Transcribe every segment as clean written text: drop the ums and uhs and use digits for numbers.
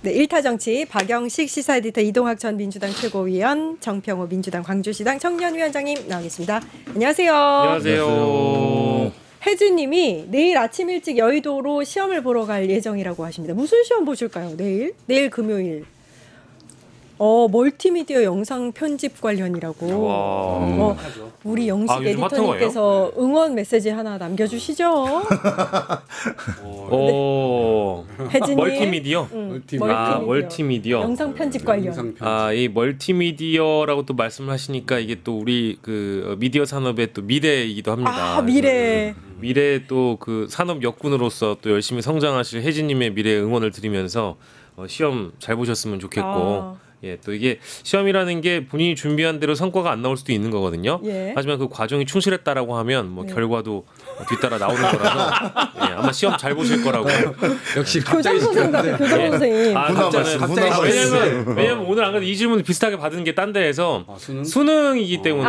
네, 일타정치 박영식 시사 에디터, 이동학 전 민주당 최고위원, 정평호 민주당 광주시당 청년위원장님 나와 계십니다. 안녕하세요. 안녕하세요. 혜주님이 내일 아침 일찍 여의도로 시험을 보러 갈 예정이라고 하십니다. 무슨 시험 보실까요? 내일 금요일. 멀티미디어 영상 편집 관련이라고. 우리 영식 에디터님께서 응원 메시지 하나 남겨주시죠. 혜진님. 멀티미디어. 멀티미디어. 영상 편집 관련. 이 멀티미디어라고 또 말씀하시니까 이게 또 우리 그 미디어 산업의 또 미래이기도 합니다. 미래. 미래 또 그 산업 역군으로서 또 열심히 성장하실 혜진님의 미래 응원을 드리면서 시험 잘 보셨으면 좋겠고. 예, 또 이게 시험이라는 게 본인이 준비한 대로 성과가 안 나올 수도 있는 거거든요. 예. 하지만 그 과정이 충실했다라고 하면 뭐 결과도 뒤따라 나오는 거라서 예, 아마 시험 잘 보실 거라고. 역시 교장 선생 같아요. 교장 선생님. 왜냐면 오늘 안 그래도 이 질문을 비슷하게 받은 게 딴 데에서 수능이기 때문에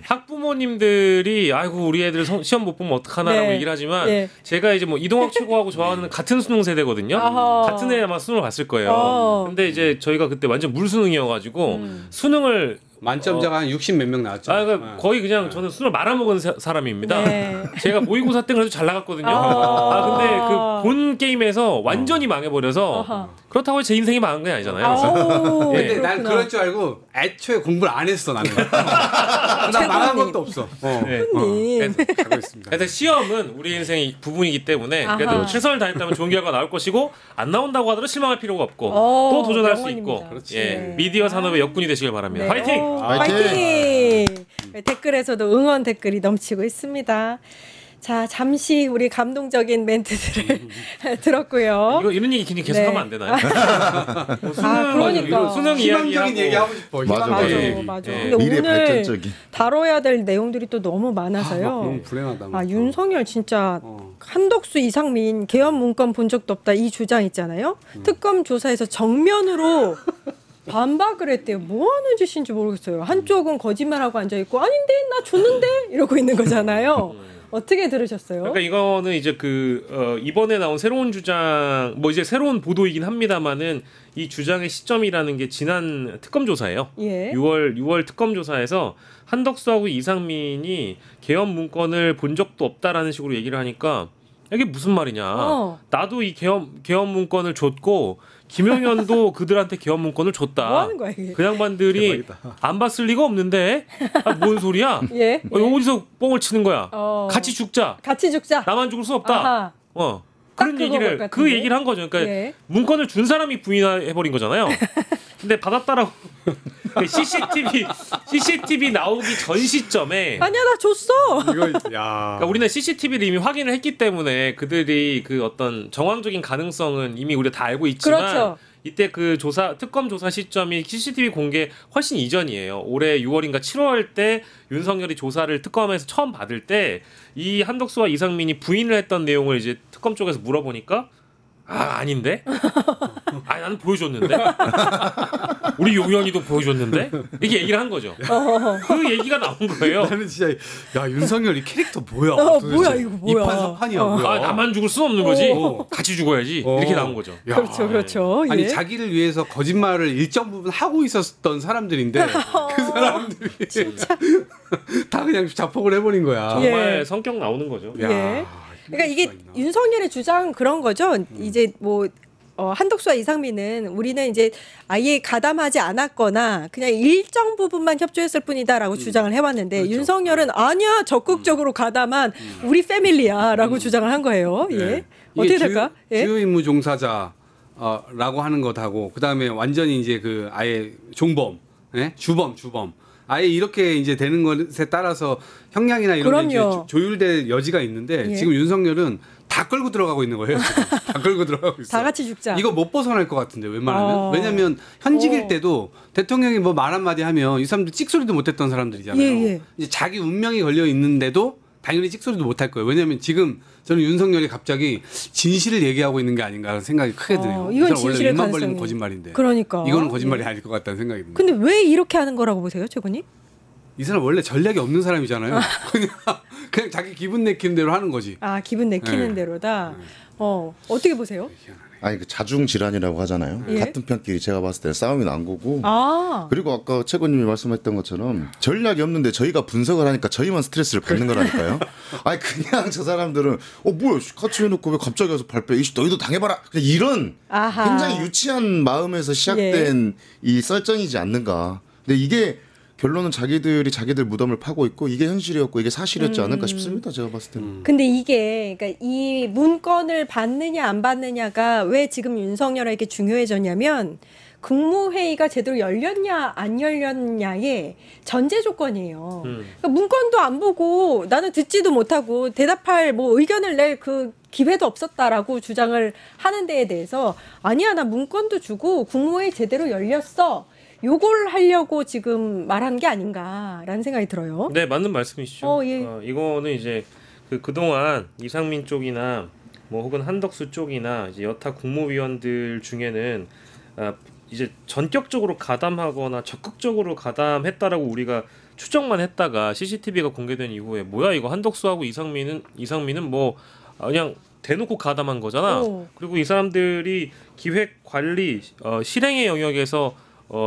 학부모님들이 아이고 우리 애들 시험 못 보면 어떡하나라고 얘기를 하지만 제가 이제 뭐 이동학 최고하고 저하고는 같은 수능 세대거든요. 같은 해 아마 수능을 봤을 거예요. 근데 이제 저희가 그때 완전 물수능이어가지고 수능을 만점자가 한 60 몇 명 나왔죠. 그러니까 거의 그냥 저는 술을 말아먹은 사람입니다. 제가 모의고사 때 그래도 잘 나갔거든요. 근데 그 본 게임에서 완전히 망해버려서 그렇다고 제 인생이 망한 게 아니잖아요. 근데 난 그럴 줄 알고 애초에 공부를 안 했어 나는. 난 망한 것도 없어. 가고 있습니다. 그래서 시험은 우리 인생의 부분이기 때문에 그래도 최선을 다했다면 좋은 결과 나올 것이고 안 나온다고 하더라도 실망할 필요가 없고 또 도전할 수 있고 미디어 산업의 역군이 되시길 바랍니다. 화이팅! 화이팅! 댓글에서도 응원 댓글이 넘치고 있습니다. 자, 잠시 우리 감동적인 멘트들을 들었고요. 이런 얘기 계속 하면 안 되나요? 그러니까 수능 희망적인 얘기 하고 싶어. 맞아. 근데 미래 오늘 발전적인. 다뤄야 될 내용들이 또 너무 많아서요. 너무 불행하다. 윤석열 진짜 한덕수, 이상민 개헌 문건 본 적도 없다 이 주장 있잖아요. 특검 조사에서 정면으로 반박을 했대요. 뭐 하는 짓인지 모르겠어요. 한쪽은 거짓말하고 앉아있고 아닌데 나 줬는데 이러고 있는 거잖아요. 어떻게 들으셨어요? 그러니까 이거는 이제 이번에 나온 새로운 주장, 뭐 이제 새로운 보도이긴 합니다만은 이 주장의 시점이라는 게 지난 특검 조사예요. 6월 특검 조사에서 한덕수하고 이상민이 개헌 문건을 본 적도 없다라는 식으로 얘기를 하니까 이게 무슨 말이냐? 나도 이 개헌 문건을 줬고 김용현도 그들한테 개헌 문건을 줬다. 뭐 하는 거야, 이게? 그 양반들이 대박이다. 안 봤을 리가 없는데 뭔 소리야? 어디서 뽕을 치는 거야? 같이 죽자. 나만 죽을 수 없다. 그런 얘기를 얘기를 한 거죠. 그러니까 문건을 준 사람이 부인해 버린 거잖아요. 근데 받았다라고 CCTV 나오기 전 시점에 아니야 나 줬어. 그러니까 우리는 CCTV를 이미 확인을 했기 때문에 그들이 그 어떤 정황적인 가능성은 이미 우리가 다 알고 있지만 이때 그 특검 조사 시점이 CCTV 공개 훨씬 이전이에요. 올해 6월인가 7월 때 윤석열이 조사를 특검에서 처음 받을 때 이 한덕수와 이상민이 부인을 했던 내용을 이제 특검 쪽에서 물어보니까 아닌데? 나는 보여줬는데? 우리 용현이도 보여줬는데? 이렇게 얘기를 한 거죠. 그 얘기가 나온 거예요. 나는 진짜 윤석열 이 캐릭터 뭐야? 뭐야 이거 뭐야? 이판사판이야 뭐야? 나만 죽을 수 없는 거지. 같이 죽어야지. 이렇게 나온 거죠. 그렇죠. 아니 자기를 위해서 거짓말을 일정 부분 하고 있었던 사람들인데 그 사람들이 진짜 다 그냥 자폭을 해버린 거야. 정말 성격 나오는 거죠. 그러니까 이게 윤석열의 주장 그런 거죠. 이제 뭐 한덕수와 이상민은 우리는 이제 아예 가담하지 않았거나 그냥 일정 부분만 협조했을 뿐이다라고 주장을 해왔는데 윤석열은 아니야 적극적으로 가담한 우리 패밀리야라고 주장을 한 거예요. 어떻게 될까? 주요 임무 종사자 라고 하는 것하고 그다음에 완전히 이제 아예 종범, 주범 아예 이렇게 이제 되는 것에 따라서 형량이나 이런 게 조율될 여지가 있는데 지금 윤석열은 다 끌고 들어가고 있는 거예요. 지금. 다 끌고 들어가고 있어. 다 같이 죽자. 이거 못 벗어날 것 같은데 웬만하면. 왜냐하면 현직일 때도 대통령이 뭐 말 한마디 하면 이 사람들 찍소리도 못했던 사람들이잖아요. 이제 자기 운명이 걸려 있는데도 당연히 찍소리도 못할 거예요. 왜냐하면 지금 저는 윤석열이 갑자기 진실을 얘기하고 있는 게 아닌가 하는 생각이 크게 드네요. 이건 진실의 원래 입만 가능성이. 벌리면 거짓말인데. 그러니까. 이거는 거짓말이 아닐 것 같다는 생각이 듭니다. 근데 왜 이렇게 하는 거라고 보세요, 최군님? 이 사람 원래 전략이 없는 사람이잖아요. 그냥 자기 기분 내키는 대로 하는 거지. 기분 내키는 대로다. 어떻게 보세요? 희한하네. 아니 그 자중 질환이라고 하잖아요. 예? 같은 편끼리 제가 봤을 때 싸움이 난 거고. 아. 그리고 아까 최고님이 말씀했던 것처럼 전략이 없는데 저희가 분석을 하니까 저희만 스트레스를 받는 거라니까요. 아니 그냥 저 사람들은 뭐야 같이 해놓고 왜 갑자기 와서 발빼 이씨 너희도 당해봐라 그냥 이런 아하. 굉장히 유치한 마음에서 시작된 이 썰전이지 않는가. 근데 이게 결론은 자기들이 자기들 무덤을 파고 있고 이게 현실이었고 이게 사실이었지 않을까 싶습니다. 제가 봤을 때는. 근데 이게 그러니까 이 문건을 받느냐 안 받느냐가 왜 지금 윤석열에게 중요해졌냐면 국무회의가 제대로 열렸냐 안 열렸냐의 전제 조건이에요. 그러니까 문건도 안 보고 나는 듣지도 못하고 대답할 뭐 의견을 낼 그 기회도 없었다라고 주장을 하는 데에 대해서 아니야 나 문건도 주고 국무회의 제대로 열렸어. 요걸 하려고 지금 말한 게 아닌가라는 생각이 들어요. 네, 맞는 말씀이시죠. 예. 이거는 이제 그동안 이상민 쪽이나 뭐 혹은 한덕수 쪽이나 이제 여타 국무위원들 중에는 이제 전격적으로 가담하거나 적극적으로 가담했다라고 우리가 추정만 했다가 CCTV가 공개된 이후에 뭐야 이거 한덕수하고 이상민은 뭐 그냥 대놓고 가담한 거잖아. 그리고 이 사람들이 기획 관리 실행의 영역에서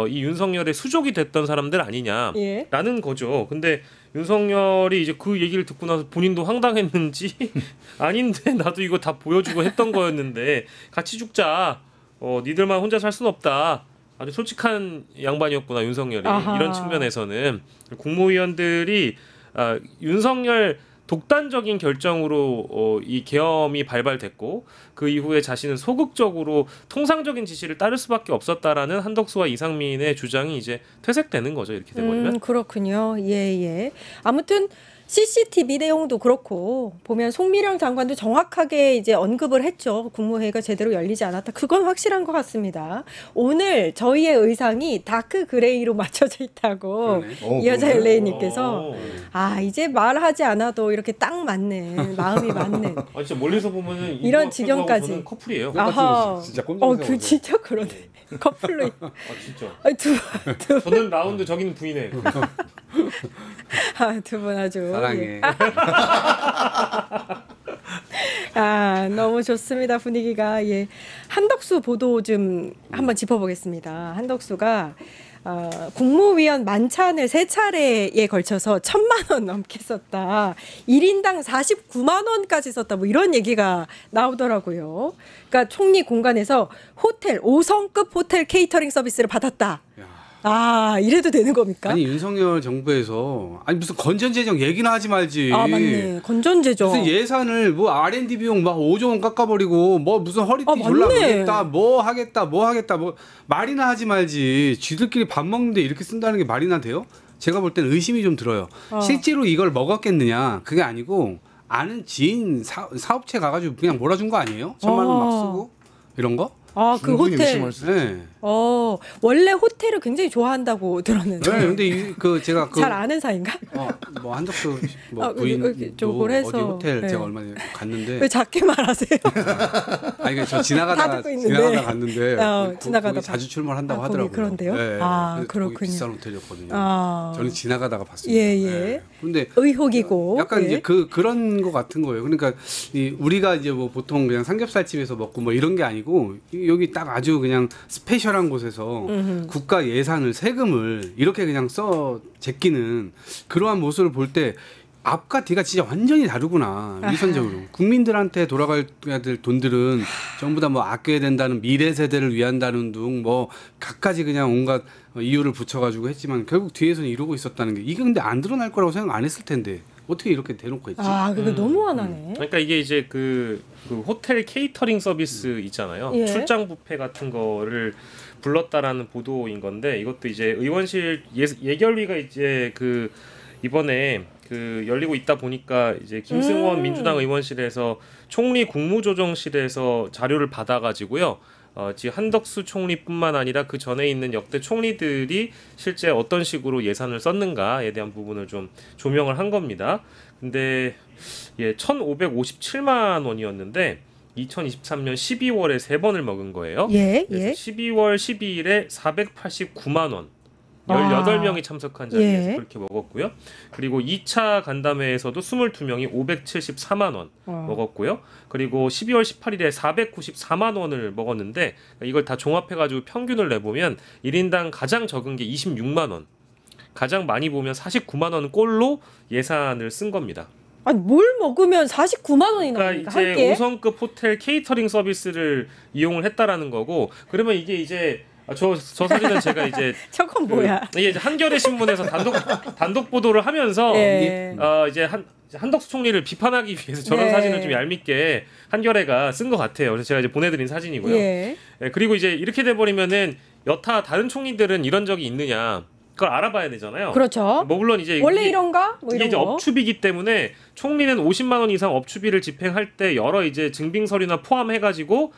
이 윤석열의 수족이 됐던 사람들 아니냐라는 예. 거죠. 근데 윤석열이 이제 그 얘기를 듣고 나서 본인도 황당했는지 아닌데 나도 이거 다 보여주고 했던 거였는데 같이 죽자. 니들만 혼자 살 수는 없다. 아주 솔직한 양반이었구나 윤석열이. 아하. 이런 측면에서는 국무위원들이 윤석열 독단적인 결정으로 이 계엄이 발발됐고 그 이후에 자신은 소극적으로 통상적인 지시를 따를 수밖에 없었다라는 한덕수와 이상민의 주장이 이제 퇴색되는 거죠. 이렇게 돼버리면. 그렇군요. 예. 아무튼 CCTV 내용도 그렇고 보면 송미령 장관도 정확하게 이제 언급을 했죠. 국무회의가 제대로 열리지 않았다. 그건 확실한 것 같습니다. 오늘 저희의 의상이 다크 그레이로 맞춰져 있다고 이 여자 LA님께서 이제 말하지 않아도 이렇게 딱 맞는 마음이 맞는 진짜 멀리서 보면은 이런 지경까지. 커플이에요. 아하. 진짜 꼼짝없어. 그 진짜 그러네. 커플로. 진짜. 저는 라운드 저기는 부인해. 두 분 아주 사랑해. 너무 좋습니다. 분위기가. 예. 한덕수 보도 좀 한번 짚어보겠습니다. 한덕수가 국무위원 만찬을 3차례에 걸쳐서 1,000만 원 넘게 썼다. 1인당 49만 원까지 썼다. 뭐 이런 얘기가 나오더라고요. 그러니까 총리 공간에서 호텔 5성급 호텔 케이터링 서비스를 받았다. 이래도 되는 겁니까? 아니 윤석열 정부에서 무슨 건전재정 얘기나 하지 말지. 맞네. 건전재정. 무슨 예산을 뭐 R&D 비용 막 5조 원 깎아버리고 뭐 무슨 허리띠 졸라매겠다 뭐 하겠다 뭐 말이나 하지 말지. 쥐들끼리 밥 먹는데 이렇게 쓴다는 게 말이나 돼요? 제가 볼 때는 의심이 좀 들어요. 실제로 이걸 먹었겠느냐 그게 아니고 아는 지인 사업체 가가지고 그냥 몰아준 거 아니에요? 1,000만 원 막 쓰고 이런 거? 그 호텔. 네. 원래 호텔을 굉장히 좋아한다고 들었는데. 네, 근데 제가 잘 아는 사이인가? 뭐 한덕수 부인도 어디 호텔 제가 얼마 전에 갔는데. 왜 작게 말하세요? 저 지나가다가 갔는데. 지나가다 자주 출몰한다고 하더라고요. 그런데요? 네, 그렇군요. 비싼 호텔이었거든요. 저는 지나가다가 봤습니다. 예. 근데 의혹이고. 약간 이제 그런 거 같은 거예요. 그러니까 우리가 이제 뭐 보통 그냥 삼겹살집에서 먹고 뭐 이런 게 아니고 여기 딱 아주 그냥 스페셜한 곳에서 국가 예산을 세금을 이렇게 그냥 제끼는 그러한 모습을 볼 때 앞과 뒤가 진짜 완전히 다르구나. 위선적으로. 국민들한테 돌아가야 될 돈들은 전부 다 뭐 아껴야 된다는 미래 세대를 위한다는 등 뭐 갖가지 그냥 온갖 이유를 붙여가지고 했지만 결국 뒤에서는 이러고 있었다는 게 이게 근데 안 드러날 거라고 생각 안 했을 텐데 어떻게 이렇게 대놓고 했지? 그게 너무 화나네. 그러니까 이게 이제 그 호텔 케이터링 서비스 있잖아요. 출장 뷔페 같은 거를 불렀다라는 보도인 건데 이것도 이제 의원실 예결위가 이제 이번에 열리고 있다 보니까 이제 김승원 민주당 의원실에서 총리 국무조정실에서 자료를 받아가지고요. 지금 한덕수 총리뿐만 아니라 그 전에 있는 역대 총리들이 실제 어떤 식으로 예산을 썼는가에 대한 부분을 좀 조명을 한 겁니다. 근데 1,557만 원이었는데 2023년 12월에 3번을 먹은 거예요. 그래서 12월 12일에 489만 원. 18명이 참석한 자리에서 예. 그렇게 먹었고요. 그리고 2차 간담회에서도 22명이 574만 원 먹었고요. 그리고 12월 18일에 494만 원을 먹었는데 이걸 다 종합해가지고 평균을 내보면 1인당 가장 적은 게 26만 원, 가장 많이 보면 49만 원 꼴로 예산을 쓴 겁니다. 아니 뭘 먹으면 49만 원이 나옵니까? 그러니까 한 끼에? 이제 5성급 호텔 케이터링 서비스를 이용을 했다라는 거고, 그러면 이게 이제 저 사진은 제가 이제 저건 뭐야? 이게 이제 한겨레 신문에서 단독 보도를 하면서 예. 이제 한덕수 총리를 비판하기 위해서 저런 네. 사진을 좀 얄밉게 한겨레가 쓴 것 같아요. 그래서 제가 이제 보내드린 사진이고요. 예. 예, 그리고 이제 이렇게 돼버리면은 여타 다른 총리들은 이런 적이 있느냐, 그걸 알아봐야 되잖아요. 그렇죠. 뭐 물론 이제 원래 이게- 이런가? 뭐 이게 이런 이제 거. 업추비기 때문에 총리는 50만 원 이상 업추비를 집행할 때 여러 이제 증빙 서류나 포함해가지고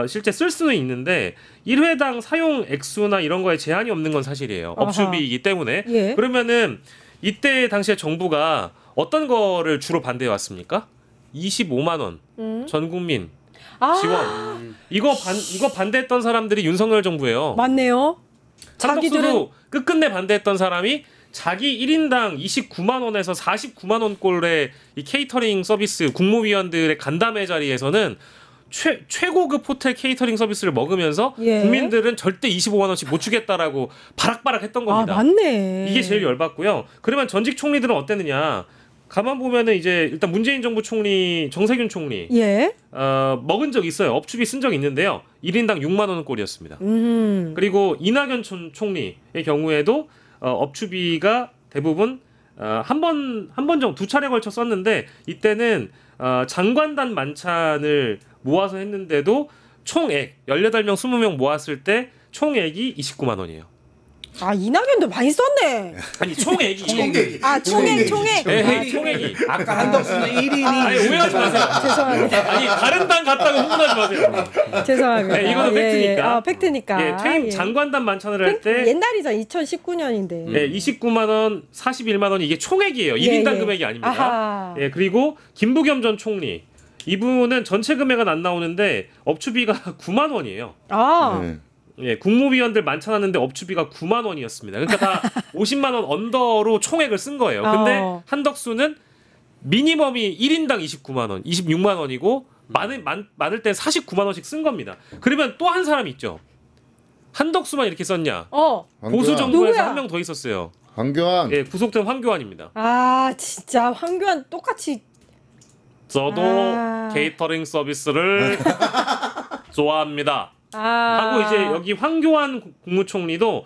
실제 쓸 수는 있는데 1회당 사용 액수나 이런 거에 제한이 없는 건 사실이에요. 아하. 업추비이기 때문에. 예. 그러면은 이때 당시에 정부가 어떤 거를 주로 반대해 왔습니까? 25만 원 전 국민 아, 지원. 이거 반대했던 사람들이 윤석열 정부예요. 맞네요. 자기들은 한덕수도 끝끝내 반대했던 사람이 자기 1인당 29만 원에서 49만 원 꼴의 이 케이터링 서비스 국무위원들의 간담회 자리에서는 최고급 호텔 케이터링 서비스를 먹으면서 예. 국민들은 절대 25만 원씩 못 주겠다라고 바락바락 했던 겁니다. 아, 맞네. 이게 제일 열받고요. 그러면 전직 총리들은 어땠느냐? 가만 보면은 이제 일단 문재인 정부 총리 정세균 총리 예. 먹은 적 있어요. 업추비 쓴 적 있는데요. 1인당 6만 원 꼴이었습니다. 그리고 이낙연 총리의 경우에도 업추비가 대부분 한 번 정도 2차례 걸쳐 썼는데 이때는 장관단 만찬을 모아서 했는데도 총액 18명 20명 모았을 때 총액이 29만 원이에요. 아, 이낙연도 많이 썼네. 아니 총액이 아, 총액. 네, 총액이. 아까 한덕수는 1인이 아니 오해하지 마세요. 죄송합니다. 아니 다른 당 갔다고 흥분하지 마세요. 죄송합니다. 네, 이거는 예, 팩트니까. 예. 아, 팩트니까. 예, 퇴임 예. 장관단 만찬을 할 때 옛날이죠. 2019년인데. 예, 29만 원, 41만 원이 이게 총액이에요. 1인당 예. 금액이 아닙니다. 아하. 예, 그리고 김부겸 전 총리. 이분은 전체 금액은 안 나오는데 업추비가 9만 원이에요. 아. 네. 예, 국무위원들 만찬하는데 업추비가 9만 원이었습니다. 그러니까 다 50만 원 언더로 총액을 쓴 거예요. 근데 한덕수는 미니멈이 1인당 29만 원, 26만 원이고 많을 때 49만 원씩 쓴 겁니다. 그러면 또 한 사람이 있죠. 한덕수만 이렇게 썼냐? 보수 황교안. 정부에서 누구야? 한 명 더 있었어요. 황교안. 예, 구속된 황교안입니다. 아, 진짜 황교안 똑같이 저도 케이터링 서비스를 좋아합니다. 하고 이제 여기 황교안 국무총리도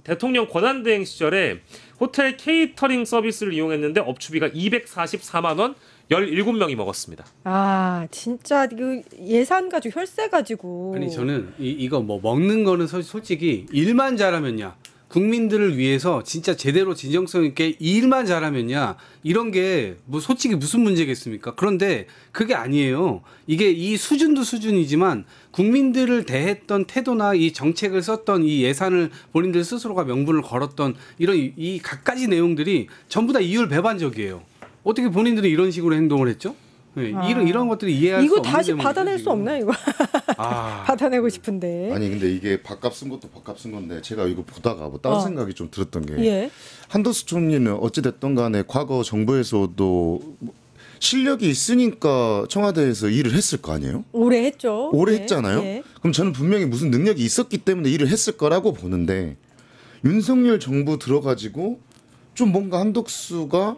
대통령 권한대행 시절에 호텔 케이터링 서비스를 이용했는데 업추비가 244만 원 17명이 먹었습니다. 아, 진짜 그 예산 가지고 혈세 가지고. 아니 저는 이거 뭐 먹는 거는 솔직히 일만 잘하면야 국민들을 위해서 진짜 제대로 진정성 있게 일만 잘하면야 이런 게 뭐 솔직히 무슨 문제겠습니까? 그런데 그게 아니에요. 이게 이 수준도 수준이지만 국민들을 대했던 태도나 이 정책을 썼던 이 예산을 본인들 스스로가 명분을 걸었던 이런 이 갖가지 내용들이 전부 다 이율 배반적이에요. 어떻게 본인들이 이런 식으로 행동을 했죠? 네, 이런 것들이 이해할 수 이거 없는 다시 대목이죠, 받아낼 수 지금. 없나 이거? 받아내고 싶은데. 아니 근데 이게 밥값 쓴 것도 밥값 쓴 건데 제가 이거 보다가 뭐 다른 생각이 좀 들었던 게 예. 한덕수 총리는 어찌 됐든 간에 과거 정부에서도 실력이 있으니까 청와대에서 일을 했을 거 아니에요? 오래 했죠. 오래 예, 했잖아요. 예. 그럼 저는 분명히 무슨 능력이 있었기 때문에 일을 했을 거라고 보는데 윤석열 정부 들어가지고 좀 뭔가 한덕수가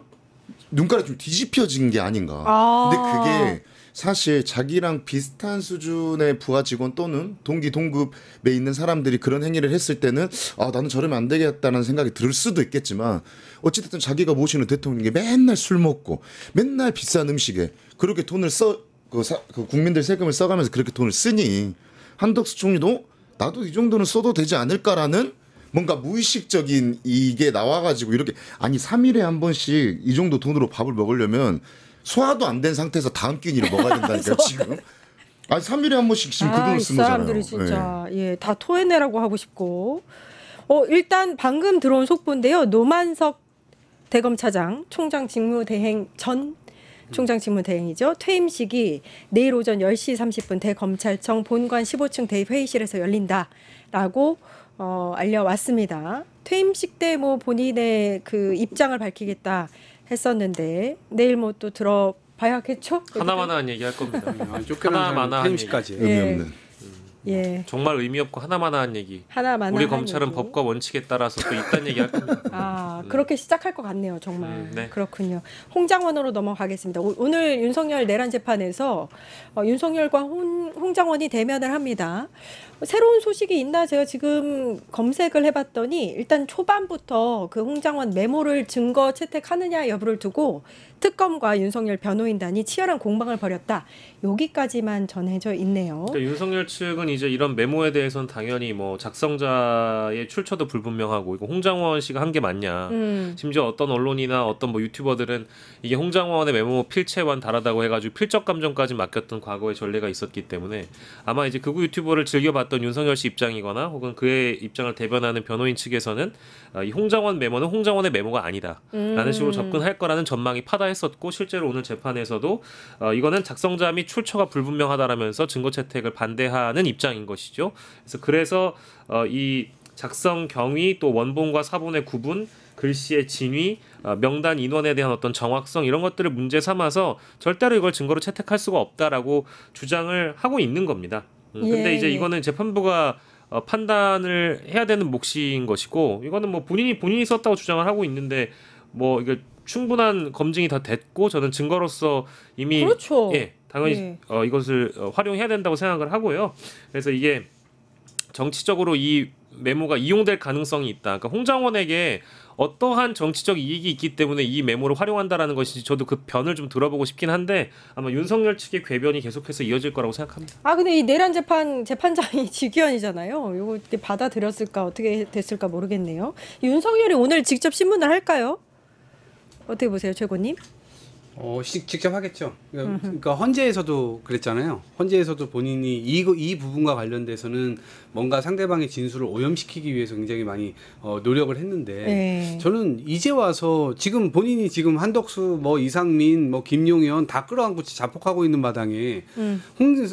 눈가가 좀 뒤집혀진 게 아닌가. 근데 그게 사실 자기랑 비슷한 수준의 부하 직원 또는 동기 동급에 있는 사람들이 그런 행위를 했을 때는 아 나는 저러면 안 되겠다는 생각이 들 수도 있겠지만 어찌됐든 자기가 모시는 대통령이 맨날 술 먹고 맨날 비싼 음식에 그렇게 돈을 그 국민들 세금을 써가면서 그렇게 돈을 쓰니 한덕수 총리도 나도 이 정도는 써도 되지 않을까라는 뭔가 무의식적인 이게 나와가지고 이렇게 아니 3일에 한 번씩 이 정도 돈으로 밥을 먹으려면 소화도 안 된 상태에서 다음 끼니를 먹어야 된다니까요 지금. 아니 3일에 한 번씩 지금 그 돈을 이 쓴 거잖아요. 사람들이 진짜 다 토해내라고 하고 싶고. 일단 방금 들어온 속보인데요. 노만석 대검차장 총장 직무대행 전 총장 직무대행이죠. 퇴임식이 내일 오전 10시 30분 대검찰청 본관 15층 대회의실에서 열린다라고 알려왔습니다. 퇴임식 때 뭐 본인의 그 입장을 밝히겠다 했었는데 내일 뭐 또 들어봐야겠죠? 하나만한 얘기 할 겁니다. 하나만한 퇴임식까지. 의미 없는. 예. 정말 의미 없고 하나만한 얘기. 하나만한 우리 검찰은 얘기. 법과 원칙에 따라서 또 이딴 얘기 할 겁니다. 아, 그렇게 시작할 것 같네요, 정말. 네. 그렇군요. 홍장원으로 넘어가겠습니다. 오늘 윤석열 내란 재판에서 윤석열과 홍장원이 대면을 합니다. 새로운 소식이 있나 제가 지금 검색을 해봤더니 일단 초반부터 그 홍장원 메모를 증거 채택하느냐 여부를 두고 특검과 윤석열 변호인단이 치열한 공방을 벌였다. 여기까지만 전해져 있네요. 그러니까 윤석열 측은 이제 이런 메모에 대해서는 당연히 뭐 작성자의 출처도 불분명하고 이거 홍장원 씨가 한 게 맞냐. 심지어 어떤 언론이나 어떤 뭐 유튜버들은 이게 홍장원의 메모 필체와는 다르다고 해가지고 필적 감정까지 맡겼던 과거의 전례가 있었기 때문에 아마 이제 극우 유튜버를 즐겨봤던 윤석열 씨 입장이거나 혹은 그의 입장을 대변하는 변호인 측에서는 이 홍장원 메모는 홍장원의 메모가 아니다라는 식으로 접근할 거라는 전망이 파다했었고 실제로 오늘 재판에서도 이거는 작성자 및 출처가 불분명하다라면서 증거 채택을 반대하는 입장인 것이죠. 그래서 이 작성 경위 또 원본과 사본의 구분 글씨의 진위, 명단 인원에 대한 어떤 정확성 이런 것들을 문제 삼아서 절대로 이걸 증거로 채택할 수가 없다라고 주장을 하고 있는 겁니다. 근데 이제 이거는 재판부가 판단을 해야 되는 몫인 것이고 이거는 뭐 본인이 썼다고 주장을 하고 있는데 뭐 이게 충분한 검증이 다 됐고 저는 증거로서 이미 그렇죠. 예 당연히 이것을 활용해야 된다고 생각을 하고요. 그래서 이게 정치적으로 이 메모가 이용될 가능성이 있다. 그러니까 홍장원에게 어떠한 정치적 이익이 있기 때문에 이 메모를 활용한다라는 것인지 저도 그 변을 좀 들어보고 싶긴 한데 아마 윤석열 측의 궤변이 계속해서 이어질 거라고 생각합니다. 아 근데 이 내란 재판장이 직위원이잖아요. 이거 어떻게 받아들였을까 어떻게 됐을까 모르겠네요. 윤석열이 오늘 직접 신문을 할까요? 어떻게 보세요, 최고님? 직접 하겠죠. 그러니까 헌재에서도 그랬잖아요. 헌재에서도 본인이 이 부분과 관련돼서는 뭔가 상대방의 진술을 오염시키기 위해서 굉장히 많이 노력을 했는데 저는 이제 와서 지금 본인이 지금 한덕수, 뭐 이상민, 뭐 김용현 다 끌어안고 자폭하고 있는 마당에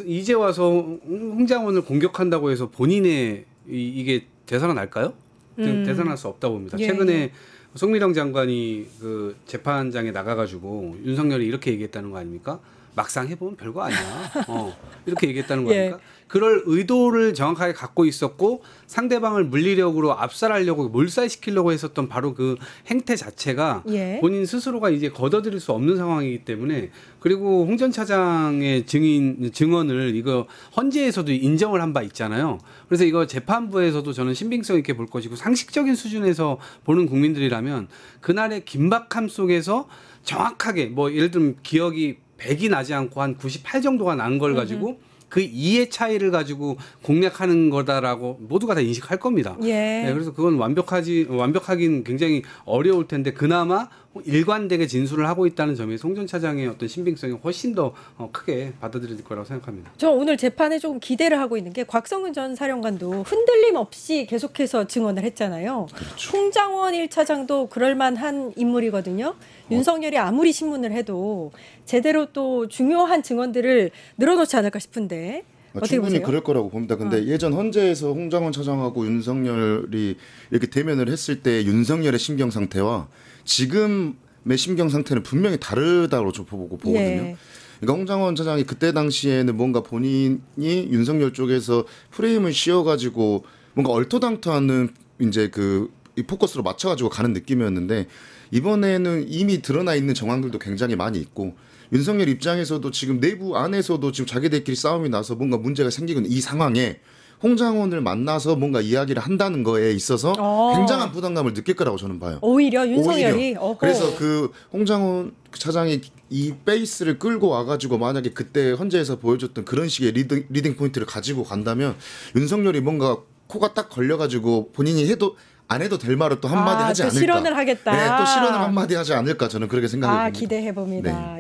이제 와서 홍장원을 공격한다고 해서 본인의 이게 되살아날까요? 되살아날 수 없다 봅니다. 최근에 송미령 장관이 그 재판장에 나가가지고 윤석열이 이렇게 얘기했다는 거 아닙니까? 막상 해보면 별거 아니야. 이렇게 얘기했다는 거 아닙니까? 그럴 의도를 정확하게 갖고 있었고 상대방을 물리력으로 압살하려고 몰살시키려고 했었던 바로 그 행태 자체가 본인 스스로가 이제 걷어들일 수 없는 상황이기 때문에 그리고 홍 전 차장의 증언을 이거 헌재에서도 인정을 한 바 있잖아요. 그래서 이거 재판부에서도 저는 신빙성 있게 볼 것이고 상식적인 수준에서 보는 국민들이라면 그날의 긴박함 속에서 정확하게 뭐 예를 들면 기억이 100이 나지 않고 한 98 정도가 난 걸 가지고 그 2의 차이를 가지고 공략하는 거다라고 모두가 다 인식할 겁니다. 그래서 그건 완벽하긴 굉장히 어려울 텐데 그나마 일관되게 진술을 하고 있다는 점에서 홍 전 차장의 어떤 신빙성이 훨씬 더 크게 받아들일 거라고 생각합니다. 저 오늘 재판에 조금 기대를 하고 있는 게 곽성은 전 사령관도 흔들림 없이 계속해서 증언을 했잖아요. 홍장원 1차장도 그럴만한 인물이거든요. 윤석열이 아무리 신문을 해도 제대로 또 중요한 증언들을 늘어놓지 않을까 싶은데 어떻게 충분히 보세요? 그럴 거라고 봅니다. 근데 예전 헌재에서 홍장원 차장하고 윤석열이 이렇게 대면을 했을 때 윤석열의 심경 상태와 지금의 심경 상태는 분명히 다르다고 저 보거든요. 그러니까 홍장원 차장이 그때 당시에는 뭔가 본인이 윤석열 쪽에서 프레임을 씌워가지고 뭔가 얼토당토하는 이제 이 포커스로 맞춰가지고 가는 느낌이었는데 이번에는 이미 드러나 있는 정황들도 굉장히 많이 있고 윤석열 입장에서도 지금 내부 안에서도 지금 자기들끼리 싸움이 나서 뭔가 문제가 생기고 있는 이 상황에 홍장원을 만나서 뭔가 이야기를 한다는 거에 있어서 굉장한 부담감을 느낄 거라고 저는 봐요. 오히려 윤석열이. 그래서 그 홍장원 차장이 이 베이스를 끌고 와가지고 만약에 그때 헌재에서 보여줬던 그런 식의 리딩 포인트를 가지고 간다면 윤석열이 뭔가 코가 딱 걸려가지고 본인이 안 해도 될 말을 또 한마디 하지 않을까. 실언을 하겠다. 네, 또 실언을 한마디 하지 않을까 저는 그렇게 생각해봅니다. 기대해봅니다.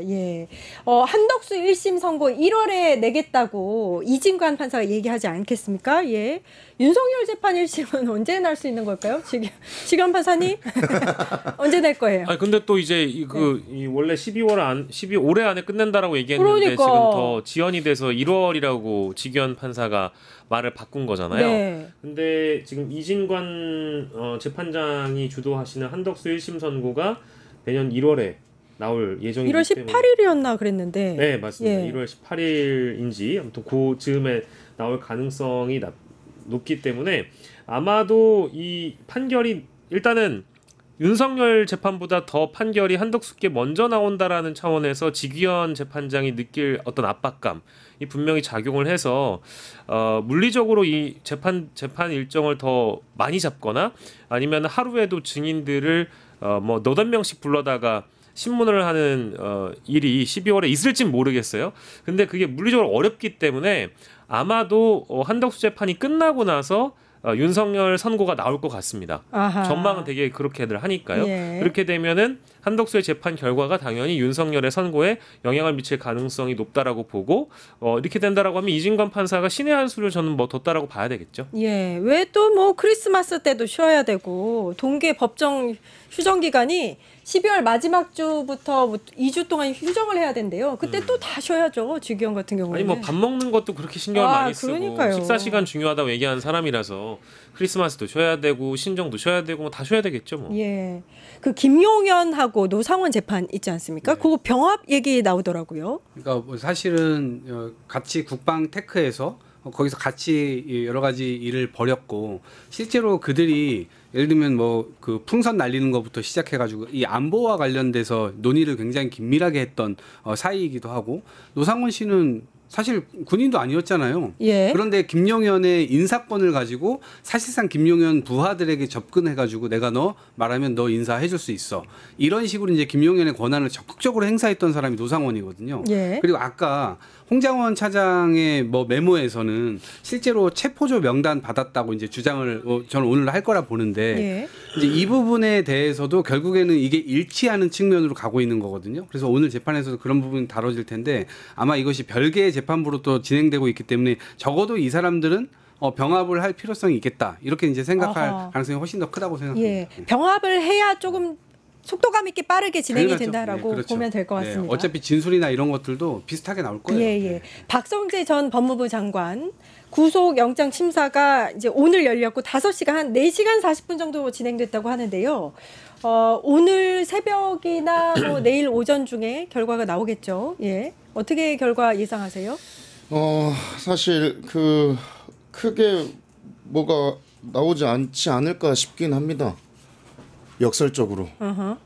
한덕수 1심 선고 1월에 내겠다고 이진관 판사가 얘기하지 않겠습니까? 윤석열 재판 1심은 언제 날 수 있는 걸까요? 지금 판사님 언제 낼 거예요? 근데 또 이제 이 원래 12월 안에 끝낸다라고 얘기했는데 지금 더 지연이 돼서 1월이라고 지기현 판사가 말을 바꾼 거잖아요. 네. 근데 지금 이진관 재판장이 주도하시는 한덕수 1심 선고가 내년 1월에 나올 예정이기 1월 때문에 18일이었나 그랬는데. 네, 맞습니다. 예. 1월 18일인지 아무튼 그 즈음에 나올 가능성이 높기 때문에 아마도 이 판결이 일단은 윤석열 재판보다 더 판결이 한덕수께 먼저 나온다라는 차원에서 지귀현 재판장이 느낄 어떤 압박감이 분명히 작용을 해서 물리적으로 이 재판 일정을 더 많이 잡거나 아니면 하루에도 증인들을 뭐 너댓 명씩 불러다가 신문을 하는 일이 12월에 있을진 모르겠어요. 근데 그게 물리적으로 어렵기 때문에 아마도 한덕수 재판이 끝나고 나서 윤석열 선고가 나올 것 같습니다. 아하. 전망은 되게 그렇게들 하니까요. 예. 그렇게 되면은 한덕수의 재판 결과가 당연히 윤석열의 선고에 영향을 미칠 가능성이 높다라고 보고 이렇게 된다라고 하면 이진관 판사가 신의 한 수를 저는 뭐 뒀다라고 봐야 되겠죠. 예. 왜 또 뭐 크리스마스 때도 쉬어야 되고 동계 법정 휴정 기간이 12월 마지막 주부터 2주 동안 휴정을 해야 된대요. 그때 또 다 쉬어야죠. 지기현 같은 경우는. 아니 뭐 밥 먹는 것도 그렇게 신경을 많이 쓰고 그러니까요. 식사 시간 중요하다고 얘기하는 사람이라서 크리스마스도 쉬어야 되고 신정도 쉬어야 되고 뭐 다 쉬어야 되겠죠 뭐. 예. 그 김용현하고 노상원 재판 있지 않습니까? 네. 그거 병합 얘기 나오더라고요. 그러니까 뭐 사실은 같이 국방 테크에서 거기서 같이 여러 가지 일을 벌였고 실제로 그들이 예를 들면 뭐 그 풍선 날리는 것부터 시작해가지고 이 안보와 관련돼서 논의를 굉장히 긴밀하게 했던 사이이기도 하고 노상원 씨는 사실 군인도 아니었잖아요. 예. 그런데 김용현의 인사권을 가지고 사실상 김용현 부하들에게 접근해가지고 내가 너 말하면 너 인사해줄 수 있어. 이런 식으로 이제 김용현의 권한을 적극적으로 행사했던 사람이 노상원이거든요. 예. 그리고 아까 홍장원 차장의 뭐 메모에서는 실제로 체포조 명단 받았다고 이제 주장을 저는 오늘 할 거라 보는데 예. 이제 이 부분에 대해서도 결국에는 이게 일치하는 측면으로 가고 있는 거거든요. 그래서 오늘 재판에서도 그런 부분이 다뤄질 텐데 아마 이것이 별개의 재판부로 또 진행되고 있기 때문에 적어도 이 사람들은 병합을 할 필요성이 있겠다. 이렇게 이제 생각할 아하. 가능성이 훨씬 더 크다고 생각합니다. 예. 병합을 해야 조금 속도감 있게 빠르게 진행이 당연하죠. 된다라고 네, 그렇죠. 보면 될 것 같습니다. 네, 어차피 진술이나 이런 것들도 비슷하게 나올 거예요. 예, 예. 박성재 전 법무부 장관 구속 영장 심사가 이제 오늘 열렸고 5시간 한 4시간 40분 정도 진행됐다고 하는데요. 오늘 새벽이나 뭐 내일 오전 중에 결과가 나오겠죠. 예. 어떻게 결과 예상하세요? 사실 크게 뭐가 나오지 않지 않을까 싶긴 합니다. 역설적으로.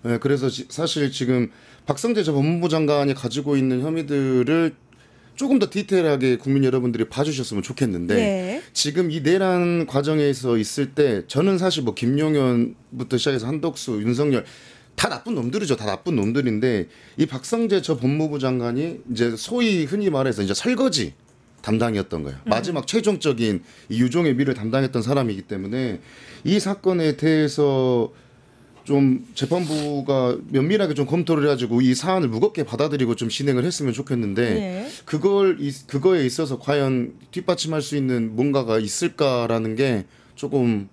네, 그래서 사실 지금 박성재 전 법무부 장관이 가지고 있는 혐의들을 조금 더 디테일하게 국민 여러분들이 봐주셨으면 좋겠는데 네. 지금 이 내란 과정에서 있을 때 저는 사실 뭐 김용현부터 시작해서 한덕수, 윤석열 다 나쁜 놈들이죠. 다 나쁜 놈들인데 이 박성재 전 법무부 장관이 이제 소위 흔히 말해서 이제 설거지 담당이었던 거예요. 마지막 최종적인 이 유종의 미를 담당했던 사람이기 때문에 이 사건에 대해서 좀 재판부가 면밀하게 좀 검토를 해가지고 이 사안을 무겁게 받아들이고 좀 진행을 했으면 좋겠는데 네. 그거에 있어서 과연 뒷받침할 수 있는 뭔가가 있을까라는 게 조금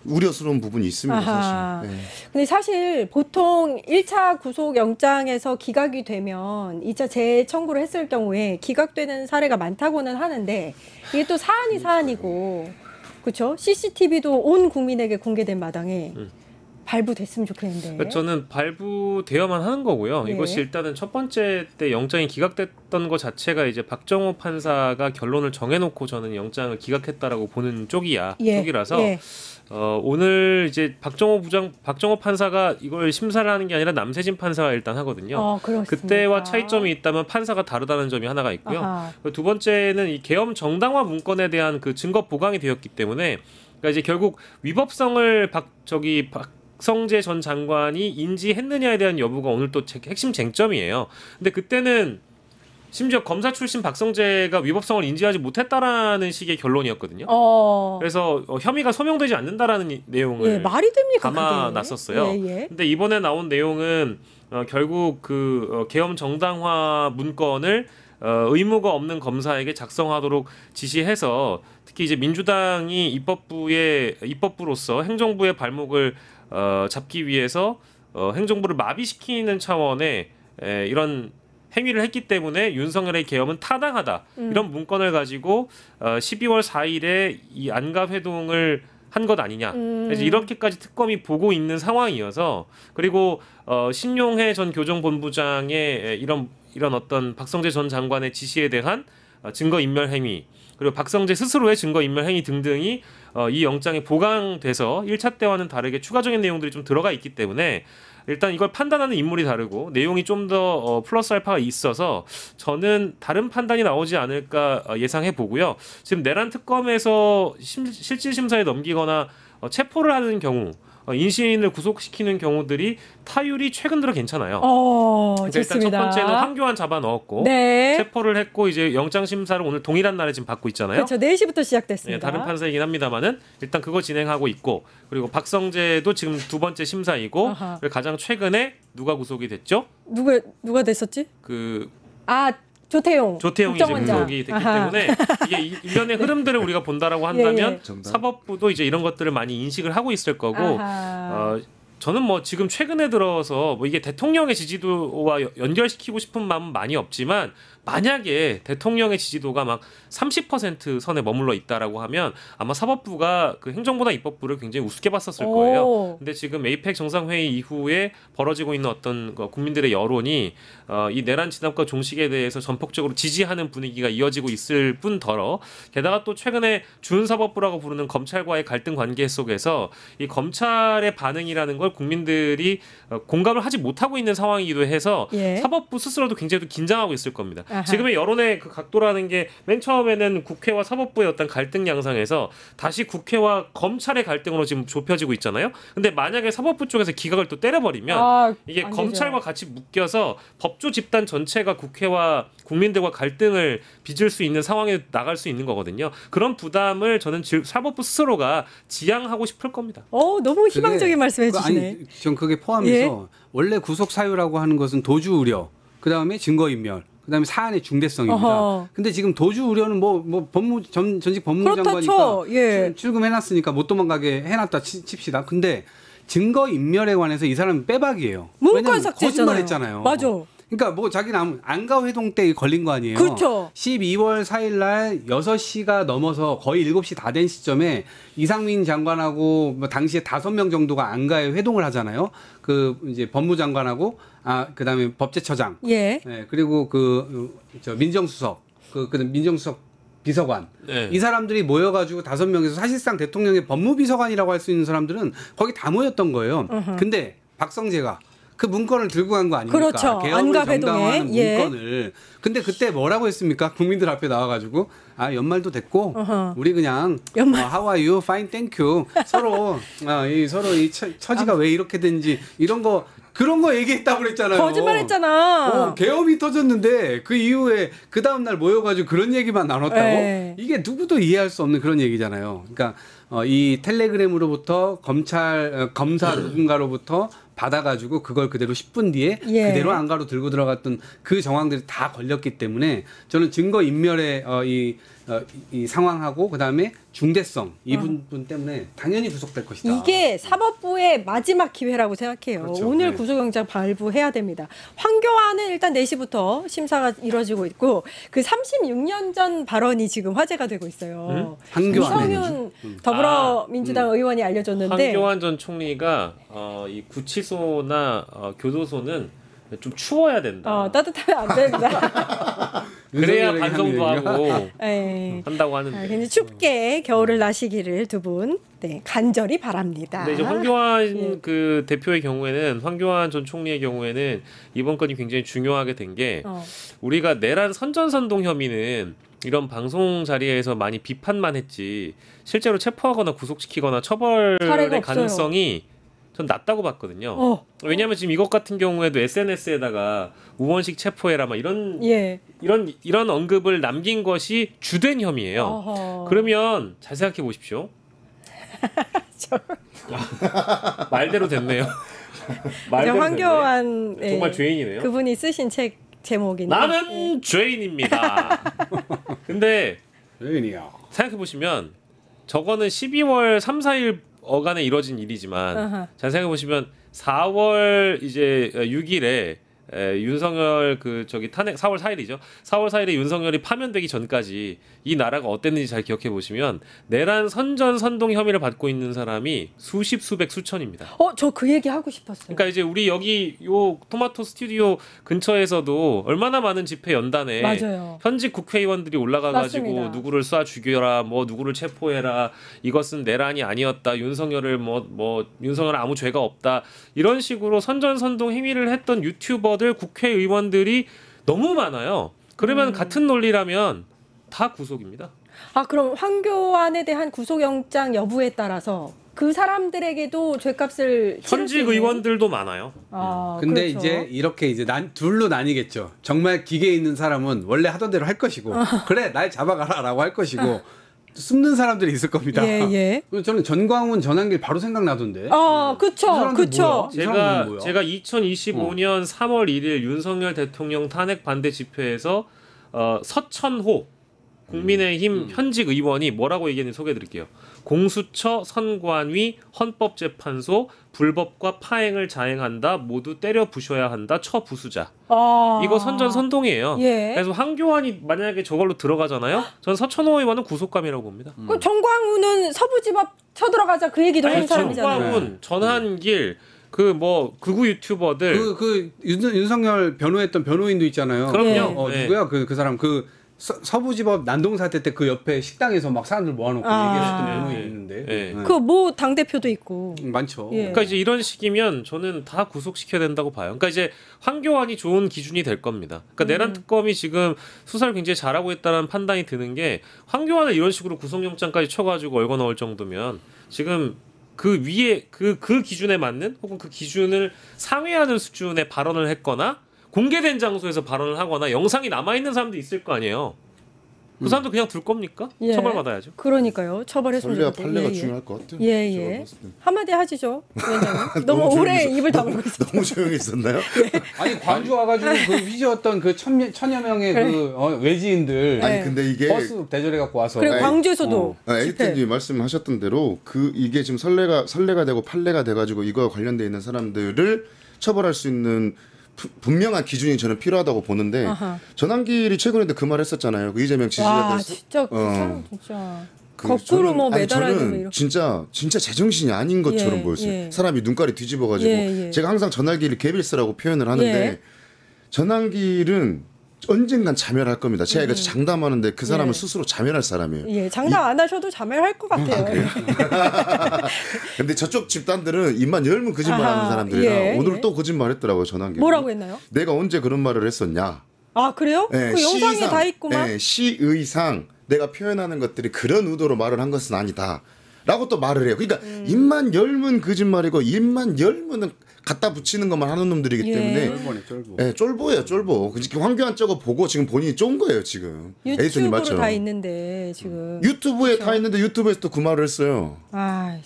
우려스러운 부분이 있습니다. 아하. 사실. 네. 근데 사실 보통 1차 구속 영장에서 기각이 되면 2차 재청구를 했을 경우에 기각되는 사례가 많다고는 하는데 이게 또 사안이 사안이고 그렇죠? CCTV도 온 국민에게 공개된 마당에 발부됐으면 좋겠는데. 그러니까 저는 발부되어만 하는 거고요. 네. 이것이 일단은 첫 번째 때 영장이 기각됐던 것 자체가 이제 박정호 판사가 결론을 정해놓고 저는 영장을 기각했다라고 보는 쪽이라서 예. 오늘 이제 박정호 판사가 이걸 심사를 하는 게 아니라 남세진 판사가 일단 하거든요. 그렇습니다. 그때와 차이점이 있다면 판사가 다르다는 점이 하나가 있고요. 아하. 두 번째는 이 계엄 정당화 문건에 대한 그 증거 보강이 되었기 때문에 그러니까 이제 결국 위법성을 박성재 전 장관이 인지했느냐에 대한 여부가 오늘 또 핵심 쟁점이에요. 근데 그때는 심지어 검사 출신 박성재가 위법성을 인지하지 못했다라는 식의 결론이었거든요. 그래서 혐의가 소명되지 않는다라는 내용을 말이 됩니까? 담아놨었어요. 예. 근데 이번에 나온 내용은 결국 계엄 정당화 문건을 의무가 없는 검사에게 작성하도록 지시해서 특히 이제 민주당이 입법부로서 행정부의 발목을 잡기 위해서 행정부를 마비시키는 차원의 이런 행위를 했기 때문에 윤석열의 계엄은 타당하다. 이런 문건을 가지고 12월 4일에 이 안가 회동을 한 것 아니냐. 그래서 이렇게까지 특검이 보고 있는 상황이어서 그리고 신용해 전 교정본부장의 이런 어떤 박성재 전 장관의 지시에 대한 증거인멸 행위 그리고 박성재 스스로의 증거인멸 행위 등등이 이 영장에 보강돼서 1차 때와는 다르게 추가적인 내용들이 좀 들어가 있기 때문에 일단 이걸 판단하는 인물이 다르고 내용이 좀 더 플러스 알파가 있어서 저는 다른 판단이 나오지 않을까 예상해 보고요. 지금 내란 특검에서 실질 심사에 넘기거나 체포를 하는 경우 인신을 구속시키는 경우들이 타율이 최근 들어 괜찮아요. 그러니까 일단 첫 번째는 황교안 잡아 넣었고 네. 체포를 했고 이제 영장 심사를 오늘 동일한 날에 지금 받고 있잖아요. 그렇죠. 4시부터 시작됐습니다. 네, 다른 판사이긴 합니다만은 일단 그거 진행하고 있고 그리고 박성재도 지금 두 번째 심사이고 그리고 가장 최근에 누가 구속이 됐죠? 누가 됐었지? 조태용이 이제 구속이 됐기 때문에 이게 일련의 흐름들을 우리가 본다라고 한다면 사법부도 이제 이런 것들을 많이 인식을 하고 있을 거고 저는 뭐 지금 최근에 들어서 뭐 이게 대통령의 지지도와 연결시키고 싶은 마음은 많이 없지만 만약에 대통령의 지지도가 막 30% 선에 머물러 있다라고 하면 아마 사법부가 그 행정부나 입법부를 굉장히 우습게 봤었을 거예요. 근데 지금 에이펙 정상회의 이후에 벌어지고 있는 어떤 국민들의 여론이 이 내란 진압과 종식에 대해서 전폭적으로 지지하는 분위기가 이어지고 있을 뿐더러 게다가 또 최근에 준사법부라고 부르는 검찰과의 갈등 관계 속에서 이 검찰의 반응이라는 걸 국민들이 공감을 하지 못하고 있는 상황이기도 해서 사법부 스스로도 굉장히 긴장하고 있을 겁니다. 지금의 여론의 그 각도라는 게 맨 처음에는 국회와 사법부의 어떤 갈등 양상에서 다시 국회와 검찰의 갈등으로 지금 좁혀지고 있잖아요. 근데 만약에 사법부 쪽에서 기각을 또 때려버리면 이게 검찰과 같이 묶여서 법조 집단 전체가 국회와 국민들과 갈등을 빚을 수 있는 상황에 나갈 수 있는 거거든요. 그런 부담을 저는 사법부 스스로가 지양하고 싶을 겁니다. 너무 희망적인 말씀해 주시네. 전 그게 포함해서 원래 구속 사유라고 하는 것은 도주 우려, 그다음에 증거인멸, 그다음에 사안의 중대성입니다. 근데 지금 도주 우려는 뭐 전직 법무장관이니까 출금해놨으니까 못 도망가게 해놨다 칩시다. 근데 증거 인멸에 관해서 이 사람은 빼박이에요. 문건 삭제했잖아요. 거짓말했잖아요. 맞아. 그러니까 뭐 자기는 안가 회동 때 걸린 거 아니에요. 그렇죠. 12월 4일 날 6시가 넘어서 거의 7시 다 된 시점에 이상민 장관하고 뭐 당시에 5명 정도가 안가에 회동을 하잖아요. 그 이제 법무장관하고 그다음에 법제처장. 그리고 민정수석. 민정수석 비서관. 이 사람들이 모여가지고 5명에서 사실상 대통령의 법무비서관이라고 할 수 있는 사람들은 거기 다 모였던 거예요. 근데 박성재가 그 문건을 들고 간 거 아닙니까? 그렇죠. 계엄을 정당화하는 문건을. 근데 그때 뭐라고 했습니까? 국민들 앞에 나와가지고 연말도 됐고 우리 그냥 How are you? Fine, thank you. 서로 이 처지가 왜 이렇게 된지 그런 거 얘기했다고 그랬잖아요. 거짓말했잖아. 계엄이 터졌는데 그 이후에 그 다음 날 모여가지고 그런 얘기만 나눴다고? 이게 누구도 이해할 수 없는 그런 얘기잖아요. 그러니까 이 텔레그램으로부터 검사 누군가로부터 받아가지고 그걸 그대로 10분 뒤에 그대로 안가로 들고 들어갔던 그 정황들이 다 걸렸기 때문에 저는 증거 인멸의 이 상황하고 그다음에 중대성 이 부분 때문에 당연히 구속될 것이다. 이게 사법부의 마지막 기회라고 생각해요. 그렇죠. 오늘 구속영장 발부해야 됩니다. 황교안은 일단 4시부터 심사가 이루어지고 있고 그 36년 전 발언이 지금 화제가 되고 있어요. 이성윤 더불어민주당 의원이 알려줬는데 황교안 전 총리가 이 구치소나 교도소는 좀 추워야 된다. 따뜻하면 안 된다. 그래야 반성도 하고 한다고 하는데. 굉장히 춥게 겨울을 나시기를 두 분 간절히 바랍니다. 근데 이제 황교안 그 대표의 경우에는 황교안 전 총리의 경우에는 이번 건이 굉장히 중요하게 된 게 우리가 내란 선전선동 혐의는 이런 방송 자리에서 많이 비판만 했지 실제로 체포하거나 구속시키거나 처벌의 가능성이 전 낮다고 봤거든요. 왜냐하면 지금 이것 같은 경우에도 SNS에다가 우원식 체포해라 막 이런 언급을 남긴 것이 주된 혐의예요. 그러면 잘 생각해 보십시오. 말대로 됐네요. 황교안 정말 죄인이네요. 그분이 쓰신 책 제목인데 나는 죄인입니다. 근데 죄인이야. 생각해 보시면 저거는 12월 3, 4일 어간에 이뤄진 일이지만 잘 생각해 보시면 4월 이제 6일에 윤석열 그 저기 탄핵 4월 4일이죠. 4월 4일에 윤석열이 파면되기 전까지 이 나라가 어땠는지 잘 기억해 보시면 내란 선전 선동 혐의를 받고 있는 사람이 수십 수백 수천입니다. 저 그 얘기 하고 싶었어요. 그러니까 이제 우리 여기 요 토마토 스튜디오 근처에서도 얼마나 많은 집회 연단에 맞아요. 현직 국회의원들이 올라가 가지고 맞습니다. 누구를 쏴 죽여라, 뭐 누구를 체포해라, 이것은 내란이 아니었다, 윤석열을 뭐 윤석열 아무 죄가 없다, 이런 식으로 선전선동 행위를 했던 유튜버들, 국회의원들이 너무 많아요. 그러면 같은 논리라면 다 구속입니다. 그럼 황교안에 대한 구속영장 여부에 따라서 그 사람들에게도 죄값을 치를 수 현직 있는? 의원들도 많아요. 근데 그렇죠. 이제 이렇게 이제 둘로 나뉘겠죠. 정말 기계에 있는 사람은 원래 하던 대로 할 것이고, 그래 날 잡아가라라고 할 것이고, 숨는 사람들이 있을 겁니다. 예. 저는 전광훈, 전한길 바로 생각나던데. 그쵸. 제가 2025년 3월 1일 윤석열 대통령 탄핵 반대 집회에서 서천호 국민의힘 현직 의원이 뭐라고 얘기했는지 소개해드릴게요. 공수처, 선관위, 헌법재판소 불법과 파행을 자행한다. 모두 때려 부셔야 한다. 처부수자. 이거 선전선동이에요. 예. 그래서 황교안이 만약에 저걸로 들어가잖아요. 전 서천호 의원은 구속감이라고 봅니다. 그럼 정광훈은 서부지법 쳐들어가자 그 얘기도 한 사람이잖아요. 정광훈, 전한길, 극우 유튜버들. 윤석열 변호했던 변호인도 있잖아요. 그럼요. 누구야 그 사람 서부지법 난동 사태 때 그 옆에 식당에서 막 사람들 모아놓고 얘기했던 변호인 있는데. 그 당대표도 있고. 많죠. 그러니까 이제 이런 식이면 저는 다 구속시켜야 된다고 봐요. 그러니까 이제 황교안이 좋은 기준이 될 겁니다. 그러니까 내란 특검이 지금 수사를 굉장히 잘하고 있다는 판단이 드는 게, 황교안을 이런 식으로 구속영장까지 쳐가지고 얼거 넣을 정도면 지금 그 위에 그 기준에 맞는, 혹은 그 기준을 상회하는 수준의 발언을 했거나 공개된 장소에서 발언을 하거나 영상이 남아있는 사람도 있을 거 아니에요. 그 사람도 그냥 둘 겁니까? 처벌받아야죠. 그러니까요. 처벌했으면 설레와 판례가 중요할 것 같아요. 한마디 하시죠, 위원장님. 너무 오래 입을 다물고 있어요. 너무 조용히 있었나요? 아니 광주 와가지고 그 휘저었던 그 천여 명의 그 외지인들. 아니 근데 이게 버스 대절해 갖고 와서. 그리고 광주에서도 에디터님 말씀하셨던 대로 이게 지금 선례가 되고 판례가 돼가지고 이거와 관련돼 있는 사람들을 처벌할 수 있는 분명한 기준이 저는 필요하다고 보는데, 전한길이 최근에도 그 말 했었잖아요. 그 이재명 지지자들. 진짜 그 사람 진짜 거꾸로 매달아야 되고 이렇게. 진짜 제정신이 아닌 것처럼 보였어요. 사람이 눈깔이 뒤집어가지고. 제가 항상 전한길을 개빌스라고 표현을 하는데, 전한길은 언젠간 자멸할 겁니다. 제가 이거 장담하는데 그 사람은 스스로 자멸할 사람이에요. 장담 안 하셔도 자멸할 것 같아요. 근데 저쪽 집단들은 입만 열면 거짓말하는 사람들이라 오늘 또 거짓말했더라고요. 전한길. 뭐라고 했나요? 내가 언제 그런 말을 했었냐? 그래요? 네, 그 영상에 다 있구만. 시의상 내가 표현하는 것들이 그런 의도로 말을 한 것은 아니다. 라고 또 말을 해요. 그러니까 입만 열면 거짓말이고 입만 열면은 갖다 붙이는 것만 하는 놈들이기 때문에 쫄보. 쫄보예요, 쫄보. 황교안 저거 보고 지금 본인이 쫀 거예요, 지금. 유튜브로 다 있는데 지금. 유튜브에 다 있는데 유튜브에서 또 그 말을 했어요.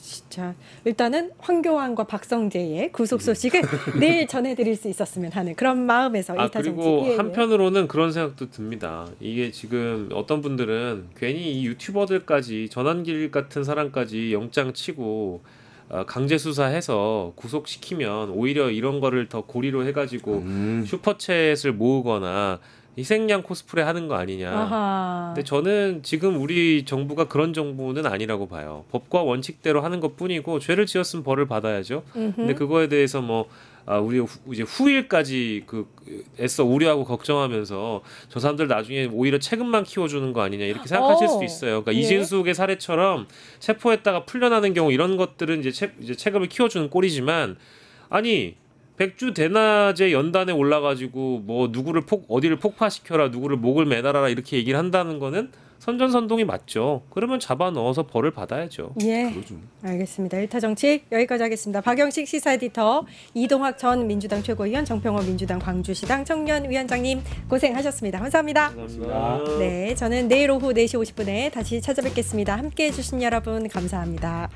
진짜. 일단은 황교안과 박성재의 구속 소식을 내일 전해드릴 수 있었으면 하는 그런 마음에서 그리고 한편으로는 그런 생각도 듭니다. 이게 지금 어떤 분들은 괜히 이 유튜버들까지, 전한길 같은 사람까지 영장 치고 강제 수사해서 구속시키면 오히려 이런 거를 더 고리로 해가지고 슈퍼챗을 모으거나 희생양 코스프레 하는 거 아니냐. 근데 저는 지금 우리 정부가 그런 정부는 아니라고 봐요. 법과 원칙대로 하는 것뿐이고, 죄를 지었으면 벌을 받아야죠. 근데 그거에 대해서 우리 이제 후일까지 애써 우려하고 걱정하면서 저 사람들 나중에 오히려 책임만 키워주는 거 아니냐, 이렇게 생각하실 수도 있어요. 그러니까 이진숙의 사례처럼 체포했다가 풀려나는 경우, 이런 것들은 이제 책임을 키워주는 꼴이지만, 아니 백주 대낮에 연단에 올라가지고 누구를 어디를 폭파시켜라, 누구를 목을 매달아라, 이렇게 얘기를 한다는 거는 선전선동이 맞죠. 그러면 잡아 넣어서 벌을 받아야죠. 그러죠. 알겠습니다. 1타 정치 여기까지 하겠습니다. 박영식 시사 에디터, 이동학 전 민주당 최고위원, 정평원 민주당 광주시당 청년위원장님 고생하셨습니다. 감사합니다. 감사합니다. 네, 저는 내일 오후 4시 50분에 다시 찾아뵙겠습니다. 함께해 주신 여러분 감사합니다.